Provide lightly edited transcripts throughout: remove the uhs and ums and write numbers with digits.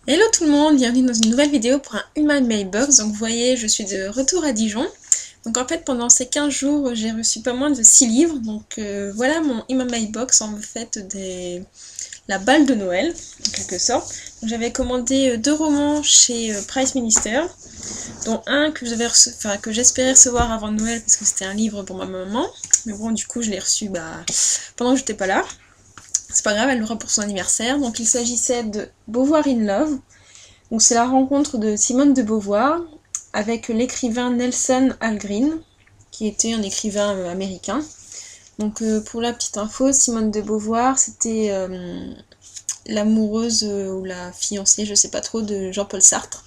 Hello tout le monde, bienvenue dans une nouvelle vidéo pour un Human Mailbox. Donc vous voyez, je suis de retour à Dijon. Donc en fait pendant ces 15 jours, j'ai reçu pas moins de 6 livres. Donc voilà mon Human Mailbox en fait la balle de Noël, en quelque sorte. J'avais commandé 2 romans chez Price Minister, dont un que que j'espérais recevoir avant Noël parce que c'était un livre pour ma maman. Mais bon, du coup je l'ai reçu pendant que j'étais pas là. C'est pas grave, elle l'aura pour son anniversaire. Donc il s'agissait de Beauvoir in Love. Donc c'est la rencontre de Simone de Beauvoir avec l'écrivain Nelson Algren, qui était un écrivain américain. Donc pour la petite info, Simone de Beauvoir, c'était l'amoureuse ou la fiancée, je sais pas trop, de Jean-Paul Sartre.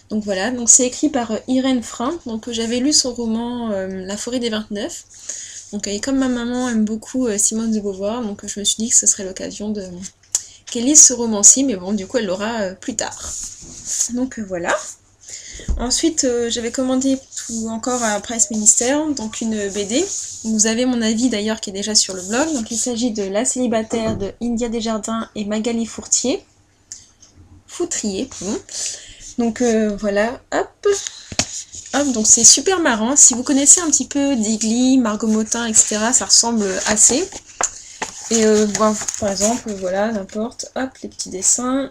Donc voilà, donc c'est écrit par Irène Frein. Donc j'avais lu son roman La forêt des 29. Donc et comme ma maman aime beaucoup Simone de Beauvoir, donc je me suis dit que ce serait l'occasion de qu'elle lise ce roman-ci, mais bon, du coup elle l'aura plus tard. Donc voilà. Ensuite, j'avais commandé tout encore à Price Minister, donc une BD. Vous avez mon avis d'ailleurs qui est déjà sur le blog. Donc il s'agit de La célibataire de India Desjardins et Magali Foutrier. Pardon. Donc voilà, hop. Hop, donc c'est super marrant. Si vous connaissez un petit peu Digli, Margot Motin, etc., ça ressemble assez. Et bon, par exemple, voilà, n'importe, hop, les petits dessins.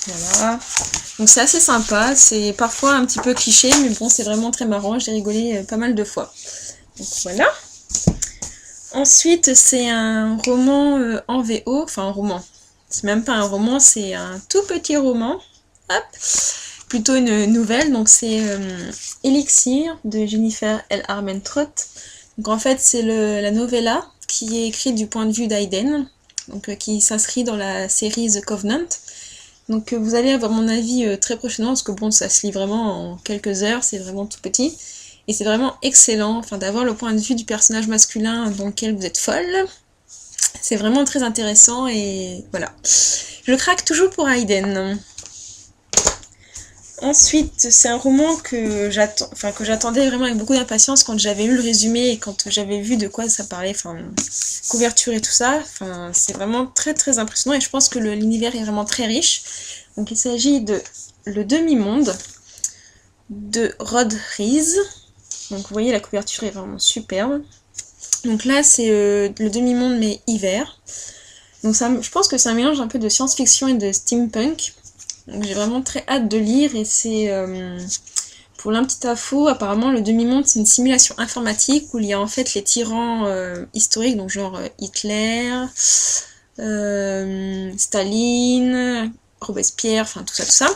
Voilà. Donc c'est assez sympa, c'est parfois un petit peu cliché, mais bon, c'est vraiment très marrant, j'ai rigolé pas mal de fois. Donc voilà. Ensuite, c'est un roman en VO, enfin un roman. C'est même pas un roman, c'est un tout petit roman. Hop. Plutôt une nouvelle, donc c'est Elixir de Jennifer L. Armentrout. Donc en fait, c'est la novella qui est écrite du point de vue d'Aiden, donc qui s'inscrit dans la série The Covenant. Donc vous allez avoir mon avis très prochainement, parce que bon, ça se lit vraiment en quelques heures, c'est vraiment tout petit. Et c'est vraiment excellent, enfin d'avoir le point de vue du personnage masculin dans lequel vous êtes folle. C'est vraiment très intéressant et voilà. Je craque toujours pour Aiden. Ensuite, c'est un roman que j'attendais vraiment avec beaucoup d'impatience quand j'avais lu le résumé et quand j'avais vu de quoi ça parlait, enfin couverture et tout ça. Enfin, c'est vraiment très très impressionnant et je pense que l'univers est vraiment très riche. Donc il s'agit de Le Demi-Monde de Rod Rees. Donc vous voyez, la couverture est vraiment superbe. Donc là, c'est Le Demi-Monde mais hiver. Donc ça, je pense que c'est un mélange un peu de science-fiction et de steampunk. Donc j'ai vraiment très hâte de lire et c'est pour l'un petit info, apparemment le demi-monde c'est une simulation informatique où il y a en fait les tyrans historiques, donc genre Hitler, Staline, Robespierre, enfin tout ça,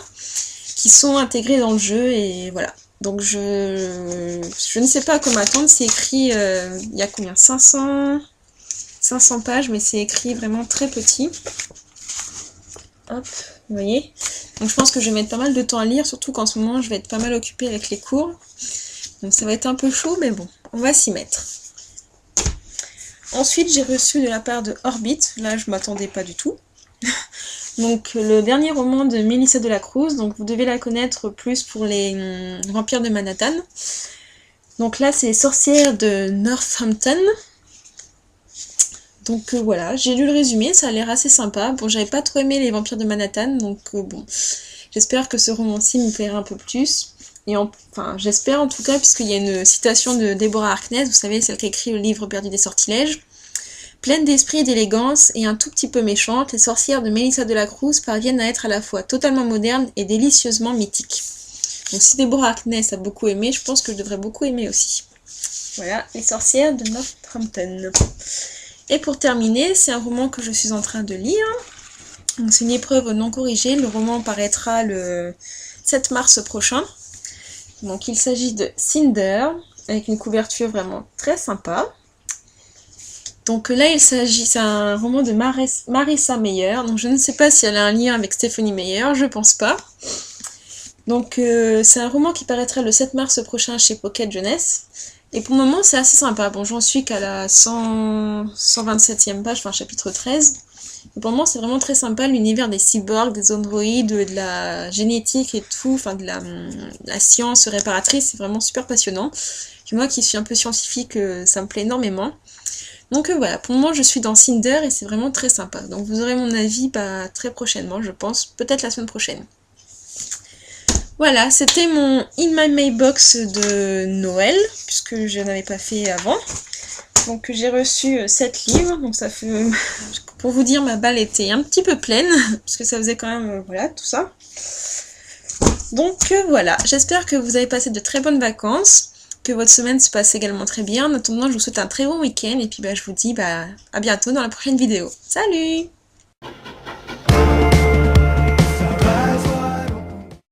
qui sont intégrés dans le jeu et voilà. Donc je ne sais pas à quoi m'attendre, c'est écrit, il y a combien 500 pages, mais c'est écrit vraiment très petit. Hop, vous voyez. Donc je pense que je vais mettre pas mal de temps à lire, surtout qu'en ce moment je vais être pas mal occupée avec les cours. Donc ça va être un peu chaud, mais bon, on va s'y mettre. Ensuite, j'ai reçu de la part de Orbit, là je m'attendais pas du tout. Donc le dernier roman de Melissa de la Cruz, donc vous devez la connaître plus pour les vampires de Manhattan. Donc là c'est Sorcières de Northampton. Donc voilà, j'ai lu le résumé, ça a l'air assez sympa. Bon, j'avais pas trop aimé les vampires de Manhattan, donc bon, j'espère que ce roman-ci me plaira un peu plus. Et enfin, j'espère en tout cas, puisqu'il y a une citation de Deborah Harkness, vous savez, celle qui a écrit le livre Perdu des sortilèges. Pleine d'esprit et d'élégance, et un tout petit peu méchante, les sorcières de Melissa de la Cruz parviennent à être à la fois totalement modernes et délicieusement mythiques. Donc si Deborah Harkness a beaucoup aimé, je pense que je devrais beaucoup aimer aussi. Voilà, les sorcières de Northampton. Et pour terminer, c'est un roman que je suis en train de lire. C'est une épreuve non corrigée. Le roman paraîtra le 7 mars prochain. Donc il s'agit de Cinder, avec une couverture vraiment très sympa. Donc là, c'est un roman de Marissa Meyer. Donc je ne sais pas si elle a un lien avec Stephanie Meyer, je pense pas. Donc c'est un roman qui paraîtra le 7 mars prochain chez Pocket Jeunesse. Et pour le moment, c'est assez sympa. Bon, j'en suis qu'à la 127e page, enfin chapitre 13. Et pour le moment, c'est vraiment très sympa, l'univers des cyborgs, des androïdes, de la génétique et tout, enfin de la science réparatrice, c'est vraiment super passionnant. Puis moi qui suis un peu scientifique, ça me plaît énormément. Donc voilà, pour le moment je suis dans Cinder et c'est vraiment très sympa. Donc vous aurez mon avis très prochainement, je pense, peut-être la semaine prochaine. Voilà, c'était mon In My Mailbox de Noël, puisque je n'avais pas fait avant. Donc j'ai reçu 7 livres, donc ça fait... Pour vous dire, ma balle était un petit peu pleine, parce que ça faisait quand même, voilà, tout ça. Donc voilà, j'espère que vous avez passé de très bonnes vacances, que votre semaine se passe également très bien. En attendant, je vous souhaite un très bon week-end, et puis je vous dis à bientôt dans la prochaine vidéo. Salut!